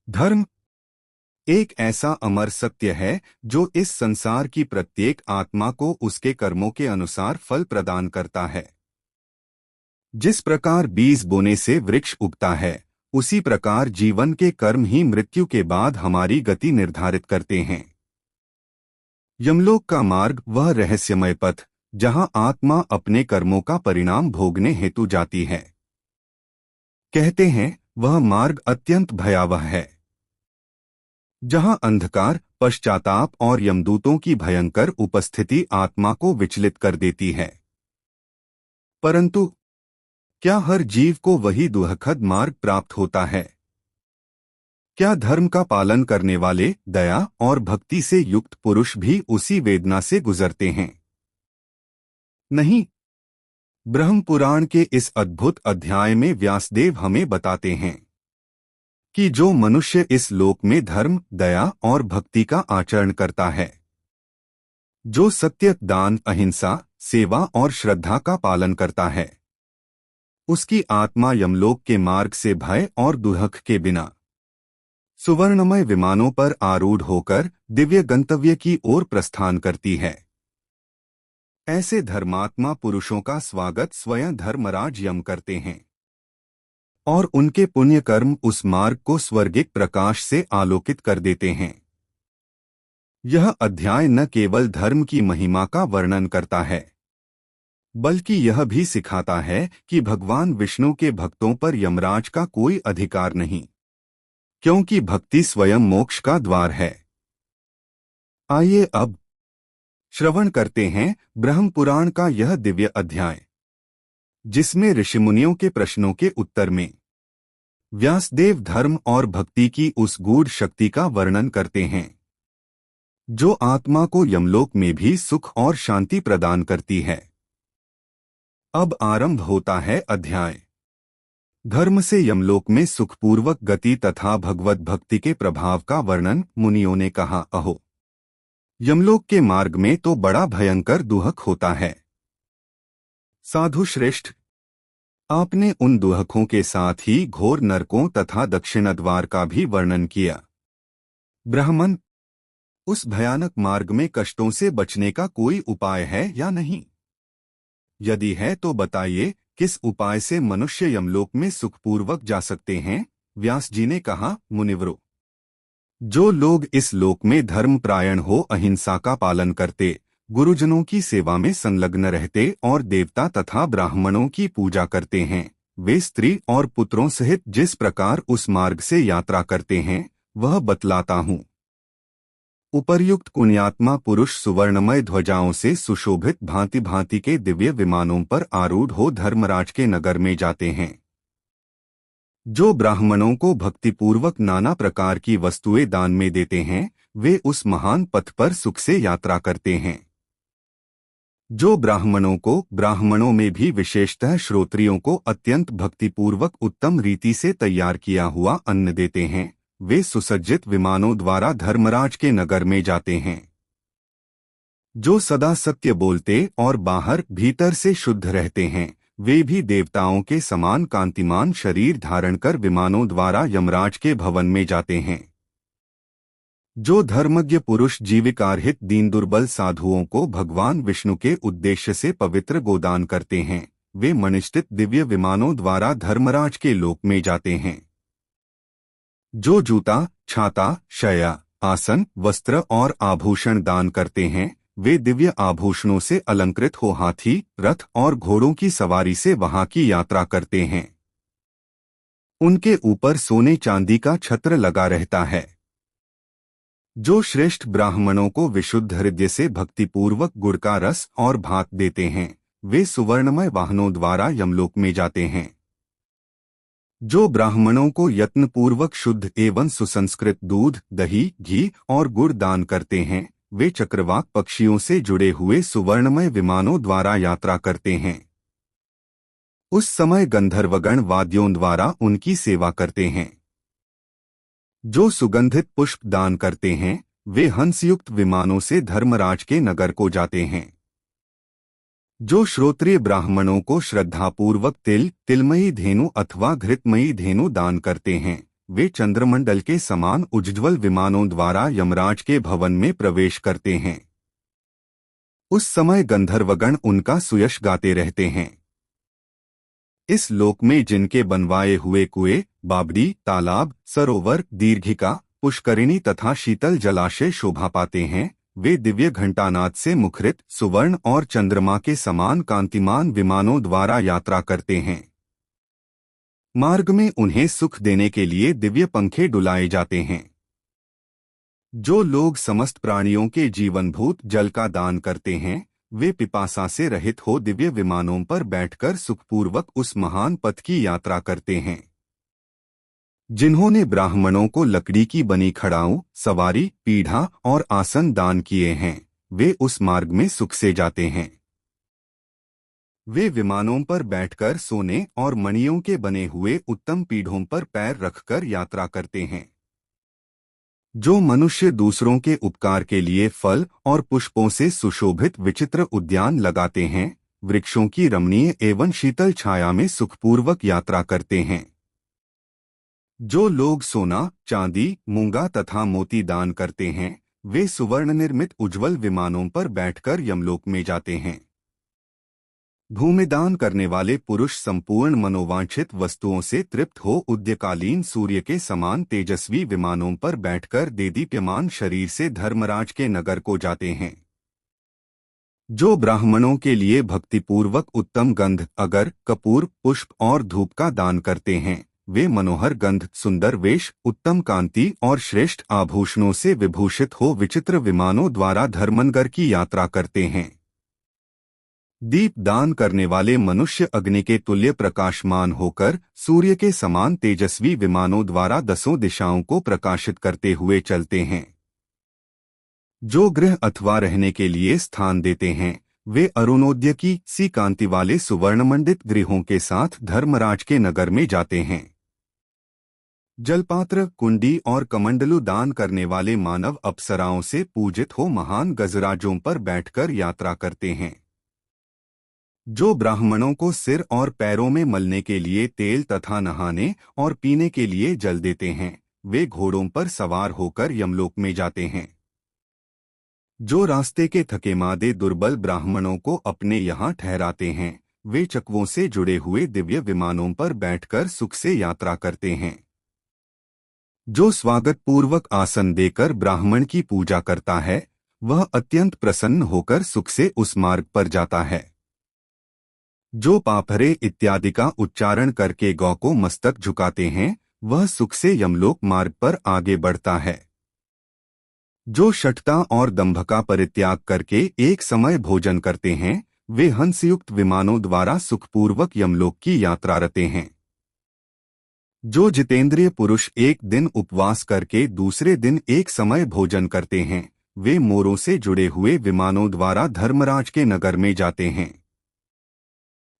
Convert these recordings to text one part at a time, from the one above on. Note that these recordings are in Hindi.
धर्म एक ऐसा अमर सत्य है जो इस संसार की प्रत्येक आत्मा को उसके कर्मों के अनुसार फल प्रदान करता है। जिस प्रकार बीज बोने से वृक्ष उगता है, उसी प्रकार जीवन के कर्म ही मृत्यु के बाद हमारी गति निर्धारित करते हैं। यमलोक का मार्ग वह रहस्यमय पथ जहां आत्मा अपने कर्मों का परिणाम भोगने हेतु जाती है। कहते हैं वह मार्ग अत्यंत भयावह है, जहां अंधकार, पश्चाताप और यमदूतों की भयंकर उपस्थिति आत्मा को विचलित कर देती है। परंतु क्या हर जीव को वही दुखद मार्ग प्राप्त होता है? क्या धर्म का पालन करने वाले, दया और भक्ति से युक्त पुरुष भी उसी वेदना से गुजरते हैं? नहीं। ब्रह्म पुराण के इस अद्भुत अध्याय में व्यासदेव हमें बताते हैं कि जो मनुष्य इस लोक में धर्म, दया और भक्ति का आचरण करता है, जो सत्य, दान, अहिंसा, सेवा और श्रद्धा का पालन करता है, उसकी आत्मा यमलोक के मार्ग से भय और दुख के बिना सुवर्णमय विमानों पर आरूढ़ होकर दिव्य गंतव्य की ओर प्रस्थान करती है। ऐसे धर्मात्मा पुरुषों का स्वागत स्वयं धर्मराज यम करते हैं और उनके पुण्य कर्म उस मार्ग को स्वर्गिक प्रकाश से आलोकित कर देते हैं। यह अध्याय न केवल धर्म की महिमा का वर्णन करता है, बल्कि यह भी सिखाता है कि भगवान विष्णु के भक्तों पर यमराज का कोई अधिकार नहीं, क्योंकि भक्ति स्वयं मोक्ष का द्वार है। आइए अब श्रवण करते हैं ब्रह्म पुराण का यह दिव्य अध्याय, जिसमें ऋषिमुनियों के प्रश्नों के उत्तर में व्यासदेव धर्म और भक्ति की उस गूढ़ शक्ति का वर्णन करते हैं जो आत्मा को यमलोक में भी सुख और शांति प्रदान करती है। अब आरंभ होता है अध्याय। धर्म से यमलोक में सुखपूर्वक गति तथा भगवत भक्ति के प्रभाव का वर्णन। मुनियों ने कहा, अहो, यमलोक के मार्ग में तो बड़ा भयंकर दुहक होता है। साधु श्रेष्ठ, आपने उन दुहकों के साथ ही घोर नरकों तथा दक्षिण द्वार का भी वर्णन किया। ब्राह्मण, उस भयानक मार्ग में कष्टों से बचने का कोई उपाय है या नहीं? यदि है तो बताइए, किस उपाय से मनुष्य यमलोक में सुखपूर्वक जा सकते हैं? व्यास जी ने कहा, मुनिवरो, जो लोग इस लोक में धर्मपरायण हो, अहिंसा का पालन करते, गुरुजनों की सेवा में संलग्न रहते और देवता तथा ब्राह्मणों की पूजा करते हैं, वे स्त्री और पुत्रों सहित जिस प्रकार उस मार्ग से यात्रा करते हैं वह बतलाता हूँ। उपर्युक्त पुण्यात्मा पुरुष सुवर्णमय ध्वजाओं से सुशोभित भांति भांति के दिव्य विमानों पर आरूढ़ हो धर्मराज के नगर में जाते हैं। जो ब्राह्मणों को भक्तिपूर्वक नाना प्रकार की वस्तुएं दान में देते हैं, वे उस महान पथ पर सुख से यात्रा करते हैं। जो ब्राह्मणों में भी विशेषतः श्रोत्रियों को अत्यंत भक्तिपूर्वक उत्तम रीति से तैयार किया हुआ अन्न देते हैं, वे सुसज्जित विमानों द्वारा धर्मराज के नगर में जाते हैं। जो सदा सत्य बोलते और बाहर भीतर से शुद्ध रहते हैं, वे भी देवताओं के समान कांतिमान शरीर धारण कर विमानों द्वारा यमराज के भवन में जाते हैं। जो धर्मज्ञ पुरुष जीविकार्हित दीन दुर्बल साधुओं को भगवान विष्णु के उद्देश्य से पवित्र गोदान करते हैं, वे मणिष्ठित दिव्य विमानों द्वारा धर्मराज के लोक में जाते हैं। जो जूता, छाता, शय्या, आसन, वस्त्र और आभूषण दान करते हैं, वे दिव्य आभूषणों से अलंकृत हो हाथी, रथ और घोड़ों की सवारी से वहां की यात्रा करते हैं। उनके ऊपर सोने चांदी का छत्र लगा रहता है। जो श्रेष्ठ ब्राह्मणों को विशुद्ध हृदय से भक्तिपूर्वक गुड़ का रस और भात देते हैं, वे सुवर्णमय वाहनों द्वारा यमलोक में जाते हैं। जो ब्राह्मणों को यत्नपूर्वक शुद्ध एवं सुसंस्कृत दूध, दही, घी और गुड़ दान करते हैं, वे चक्रवाक पक्षियों से जुड़े हुए सुवर्णमय विमानों द्वारा यात्रा करते हैं। उस समय गंधर्वगण वाद्यों द्वारा उनकी सेवा करते हैं। जो सुगंधित पुष्प दान करते हैं, वे हंसयुक्त विमानों से धर्मराज के नगर को जाते हैं। जो श्रोत्रिय ब्राह्मणों को श्रद्धापूर्वक तिल, तिलमयी धेनु अथवा घृतमयी धेनु दान करते हैं, वे चंद्रमंडल के समान उज्ज्वल विमानों द्वारा यमराज के भवन में प्रवेश करते हैं। उस समय गंधर्वगण उनका सुयश गाते रहते हैं। इस लोक में जिनके बनवाए हुए कुएं, बावड़ी, तालाब, सरोवर, दीर्घिका, पुष्करिणी तथा शीतल जलाशय शोभा पाते हैं, वे दिव्य घंटानाद से मुखरित सुवर्ण और चंद्रमा के समान कांतिमान विमानों द्वारा यात्रा करते हैं। मार्ग में उन्हें सुख देने के लिए दिव्य पंखे डुलाए जाते हैं। जो लोग समस्त प्राणियों के जीवनभूत जल का दान करते हैं, वे पिपासा से रहित हो दिव्य विमानों पर बैठकर सुखपूर्वक उस महान पथ की यात्रा करते हैं। जिन्होंने ब्राह्मणों को लकड़ी की बनी खड़ाऊ, सवारी, पीढ़ा और आसन दान किए हैं, वे उस मार्ग में सुख से जाते हैं। वे विमानों पर बैठकर सोने और मणियों के बने हुए उत्तम पीढ़ों पर पैर रखकर यात्रा करते हैं। जो मनुष्य दूसरों के उपकार के लिए फल और पुष्पों से सुशोभित विचित्र उद्यान लगाते हैं, वृक्षों की रमणीय एवं शीतल छाया में सुखपूर्वक यात्रा करते हैं। जो लोग सोना, चांदी, मूंगा तथा मोती दान करते हैं, वे सुवर्ण निर्मित उज्ज्वल विमानों पर बैठकर यमलोक में जाते हैं। भूमिदान करने वाले पुरुष संपूर्ण मनोवांछित वस्तुओं से तृप्त हो उद्यकालीन सूर्य के समान तेजस्वी विमानों पर बैठकर देदीप्यमान शरीर से धर्मराज के नगर को जाते हैं। जो ब्राह्मणों के लिए भक्तिपूर्वक उत्तम गंध, अगर, कपूर, पुष्प और धूप का दान करते हैं, वे मनोहर गंध, सुंदर वेश, उत्तम कांति और श्रेष्ठ आभूषणों से विभूषित हो विचित्र विमानों द्वारा धर्मनगर की यात्रा करते हैं। दीप दान करने वाले मनुष्य अग्नि के तुल्य प्रकाशमान होकर सूर्य के समान तेजस्वी विमानों द्वारा दसों दिशाओं को प्रकाशित करते हुए चलते हैं। जो गृह अथवा रहने के लिए स्थान देते हैं, वे अरुणोदय की सी कांति वाले सुवर्णमंडित गृहों के साथ धर्मराज के नगर में जाते हैं। जलपात्र, कुंडी और कमंडलू दान करने वाले मानव अप्सराओं से पूजित हो महान गजराजों पर बैठकर यात्रा करते हैं। जो ब्राह्मणों को सिर और पैरों में मलने के लिए तेल तथा नहाने और पीने के लिए जल देते हैं, वे घोड़ों पर सवार होकर यमलोक में जाते हैं। जो रास्ते के थके मादे दुर्बल ब्राह्मणों को अपने यहाँ ठहराते हैं, वे चकवों से जुड़े हुए दिव्य विमानों पर बैठकर सुख से यात्रा करते हैं। जो स्वागत पूर्वक आसन देकर ब्राह्मण की पूजा करता है, वह अत्यंत प्रसन्न होकर सुख से उस मार्ग पर जाता है। जो पापरे इत्यादि का उच्चारण करके गौ को मस्तक झुकाते हैं, वह सुख से यमलोक मार्ग पर आगे बढ़ता है। जो शठता और दंभ का परित्याग करके एक समय भोजन करते हैं, वे हंसयुक्त विमानों द्वारा सुखपूर्वक यमलोक की यात्रा करते हैं। जो जितेंद्रिय पुरुष एक दिन उपवास करके दूसरे दिन एक समय भोजन करते हैं, वे मोरों से जुड़े हुए विमानों द्वारा धर्मराज के नगर में जाते हैं।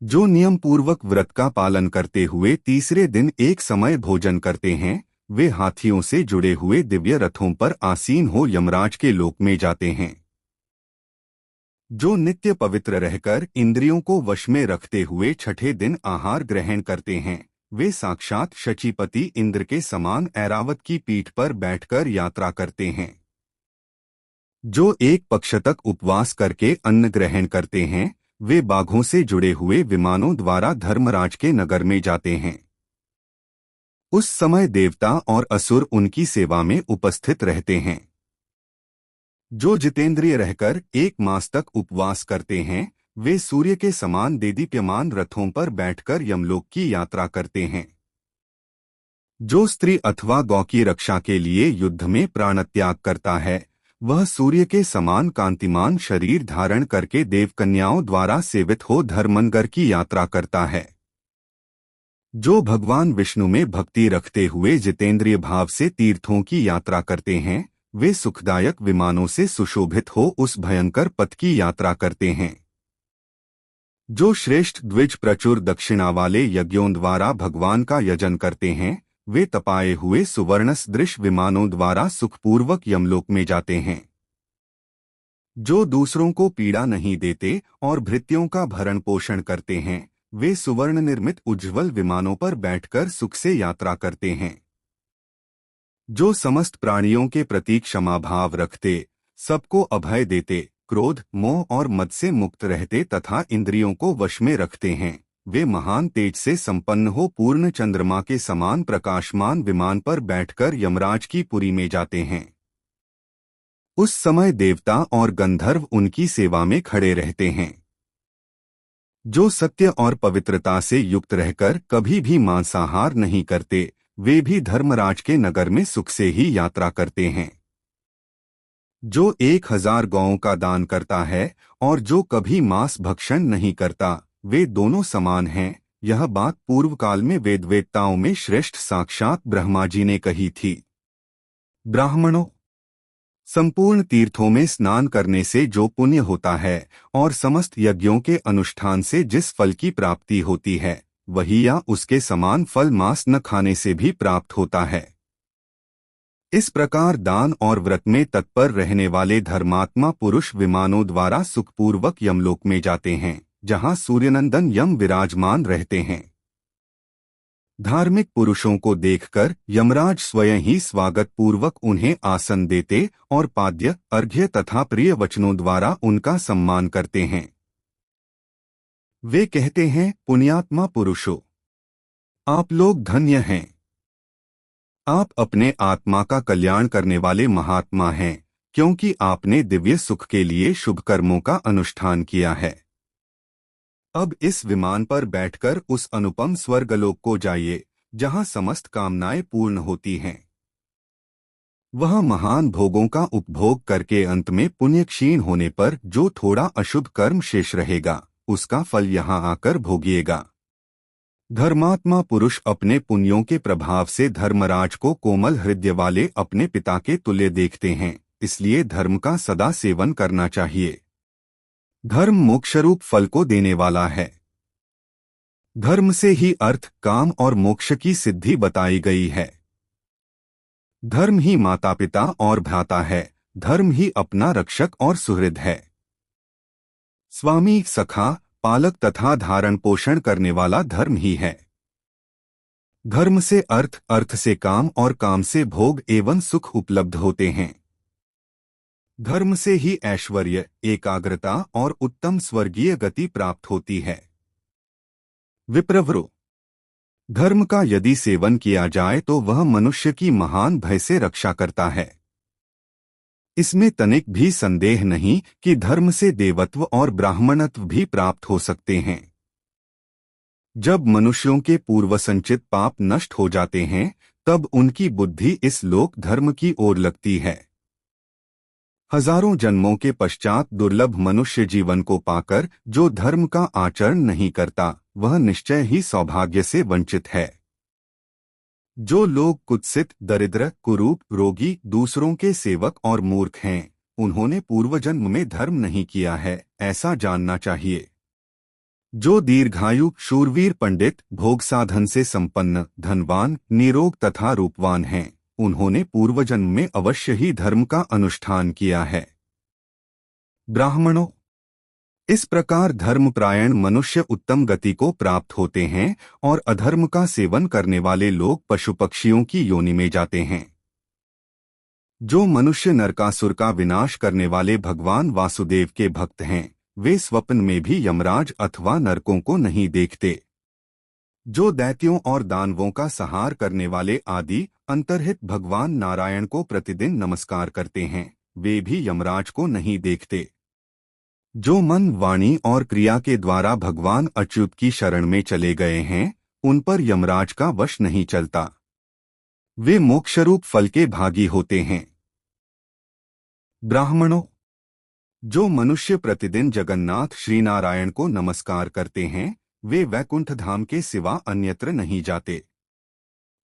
जो नियम पूर्वक व्रत का पालन करते हुए तीसरे दिन एक समय भोजन करते हैं, वे हाथियों से जुड़े हुए दिव्य रथों पर आसीन हो यमराज के लोक में जाते हैं। जो नित्य पवित्र रहकर इंद्रियों को वश में रखते हुए छठे दिन आहार ग्रहण करते हैं, वे साक्षात शचीपति इंद्र के समान ऐरावत की पीठ पर बैठकर यात्रा करते हैं। जो एक पक्ष तक उपवास करके अन्न ग्रहण करते हैं, वे बाघों से जुड़े हुए विमानों द्वारा धर्मराज के नगर में जाते हैं। उस समय देवता और असुर उनकी सेवा में उपस्थित रहते हैं। जो जितेंद्रिय रहकर एक मास तक उपवास करते हैं, वे सूर्य के समान देदीप्यमान रथों पर बैठकर यमलोक की यात्रा करते हैं। जो स्त्री अथवा गौ की रक्षा के लिए युद्ध में प्राणत्याग करता है, वह सूर्य के समान कांतिमान शरीर धारण करके देवकन्याओं द्वारा सेवित हो धर्मनगर की यात्रा करता है। जो भगवान विष्णु में भक्ति रखते हुए जितेंद्रिय भाव से तीर्थों की यात्रा करते हैं, वे सुखदायक विमानों से सुशोभित हो उस भयंकर पथ की यात्रा करते हैं। जो श्रेष्ठ द्विज प्रचुर दक्षिणा वाले यज्ञों द्वारा भगवान का यजन करते हैं, वे तपाए हुए सुवर्ण सदृश विमानों द्वारा सुखपूर्वक यमलोक में जाते हैं। जो दूसरों को पीड़ा नहीं देते और भृत्यों का भरण पोषण करते हैं, वे सुवर्ण निर्मित उज्ज्वल विमानों पर बैठकर सुख से यात्रा करते हैं। जो समस्त प्राणियों के प्रति क्षमा भाव रखते, सबको अभय देते, क्रोध, मोह और मद से मुक्त रहते तथा इंद्रियों को वश में रखते हैं, वे महान तेज से संपन्न हो पूर्ण चंद्रमा के समान प्रकाशमान विमान पर बैठकर यमराज की पुरी में जाते हैं। उस समय देवता और गंधर्व उनकी सेवा में खड़े रहते हैं। जो सत्य और पवित्रता से युक्त रहकर कभी भी मांसाहार नहीं करते, वे भी धर्मराज के नगर में सुख से ही यात्रा करते हैं। जो 1000 गौओं का दान करता है और जो कभी मांस भक्षण नहीं करता, वे दोनों समान हैं। यह बात पूर्व काल में वेदवेत्ताओं में श्रेष्ठ साक्षात ब्रह्मा जी ने कही थी। ब्राह्मणों, संपूर्ण तीर्थों में स्नान करने से जो पुण्य होता है और समस्त यज्ञों के अनुष्ठान से जिस फल की प्राप्ति होती है, वही या उसके समान फल मांस न खाने से भी प्राप्त होता है। इस प्रकार दान और व्रत में तत्पर रहने वाले धर्मात्मा पुरुष विमानों द्वारा सुखपूर्वक यमलोक में जाते हैं, जहां सूर्यनंदन यम विराजमान रहते हैं। धार्मिक पुरुषों को देखकर यमराज स्वयं ही स्वागत पूर्वक उन्हें आसन देते और पाद्य, अर्घ्य तथा प्रिय वचनों द्वारा उनका सम्मान करते हैं। वे कहते हैं, पुण्यात्मा पुरुषों, आप लोग धन्य हैं। आप अपने आत्मा का कल्याण करने वाले महात्मा हैं, क्योंकि आपने दिव्य सुख के लिए शुभ कर्मों का अनुष्ठान किया है। अब इस विमान पर बैठकर उस अनुपम स्वर्गलोक को जाइए, जहां समस्त कामनाएं पूर्ण होती हैं। वह महान भोगों का उपभोग करके अंत में पुण्य क्षीण होने पर जो थोड़ा अशुभ कर्म शेष रहेगा, उसका फल यहाँ आकर भोगिएगा। धर्मात्मा पुरुष अपने पुण्यों के प्रभाव से धर्मराज को कोमल हृदय वाले अपने पिता के तुल्य देखते हैं, इसलिए धर्म का सदा सेवन करना चाहिए। धर्म मोक्षरूप फल को देने वाला है। धर्म से ही अर्थ, काम और मोक्ष की सिद्धि बताई गई है। धर्म ही माता पिता और भ्राता है, धर्म ही अपना रक्षक और सुहृद है। स्वामी, सखा, पालक तथा धारण पोषण करने वाला धर्म ही है। धर्म से अर्थ, अर्थ से काम और काम से भोग एवं सुख उपलब्ध होते हैं। धर्म से ही ऐश्वर्य, एकाग्रता और उत्तम स्वर्गीय गति प्राप्त होती है। विप्रवरो, धर्म का यदि सेवन किया जाए तो वह मनुष्य की महान भय से रक्षा करता है। इसमें तनिक भी संदेह नहीं कि धर्म से देवत्व और ब्राह्मणत्व भी प्राप्त हो सकते हैं। जब मनुष्यों के पूर्व संचित पाप नष्ट हो जाते हैं, तब उनकी बुद्धि इस लोक धर्म की ओर लगती है। हजारों जन्मों के पश्चात दुर्लभ मनुष्य जीवन को पाकर जो धर्म का आचरण नहीं करता, वह निश्चय ही सौभाग्य से वंचित है। जो लोग कुत्सित, दरिद्र, कुरूप, रोगी, दूसरों के सेवक और मूर्ख हैं, उन्होंने पूर्व जन्म में धर्म नहीं किया है, ऐसा जानना चाहिए। जो दीर्घायु, शूरवीर, पंडित, भोग साधन से संपन्न, धनवान, निरोग तथा रूपवान हैं, उन्होंने पूर्व जन्म में अवश्य ही धर्म का अनुष्ठान किया है। ब्राह्मणों, इस प्रकार धर्मपरायण मनुष्य उत्तम गति को प्राप्त होते हैं और अधर्म का सेवन करने वाले लोग पशु पक्षियों की योनि में जाते हैं। जो मनुष्य नरकासुर का विनाश करने वाले भगवान वासुदेव के भक्त हैं, वे स्वप्न में भी यमराज अथवा नरकों को नहीं देखते। जो दैत्यों और दानवों का संहार करने वाले आदि अंतर्हित भगवान नारायण को प्रतिदिन नमस्कार करते हैं, वे भी यमराज को नहीं देखते। जो मन, वाणी और क्रिया के द्वारा भगवान अच्युत की शरण में चले गए हैं, उन पर यमराज का वश नहीं चलता। वे मोक्षरूप फल के भागी होते हैं। ब्राह्मणों, जो मनुष्य प्रतिदिन जगन्नाथ श्री नारायण को नमस्कार करते हैं, वे वैकुंठ धाम के सिवा अन्यत्र नहीं जाते।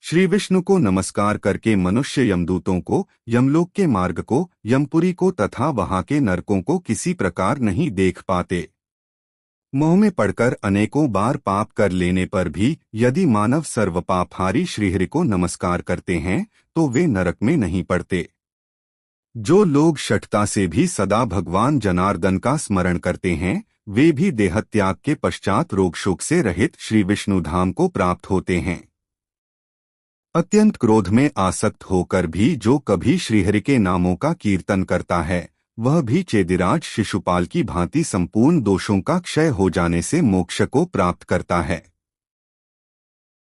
श्री विष्णु को नमस्कार करके मनुष्य यमदूतों को, यमलोक के मार्ग को, यमपुरी को तथा वहां के नरकों को किसी प्रकार नहीं देख पाते। मोह में पड़कर अनेकों बार पाप कर लेने पर भी यदि मानव सर्वपापहारी श्रीहरि को नमस्कार करते हैं, तो वे नरक में नहीं पड़ते। जो लोग शठता से भी सदा भगवान जनार्दन का स्मरण करते हैं, वे भी देहत्याग के पश्चात रोग शोक से रहित श्री विष्णु धाम को प्राप्त होते हैं। अत्यंत क्रोध में आसक्त होकर भी जो कभी श्रीहरि के नामों का कीर्तन करता है, वह भी चेदिराज शिशुपाल की भांति संपूर्ण दोषों का क्षय हो जाने से मोक्ष को प्राप्त करता है।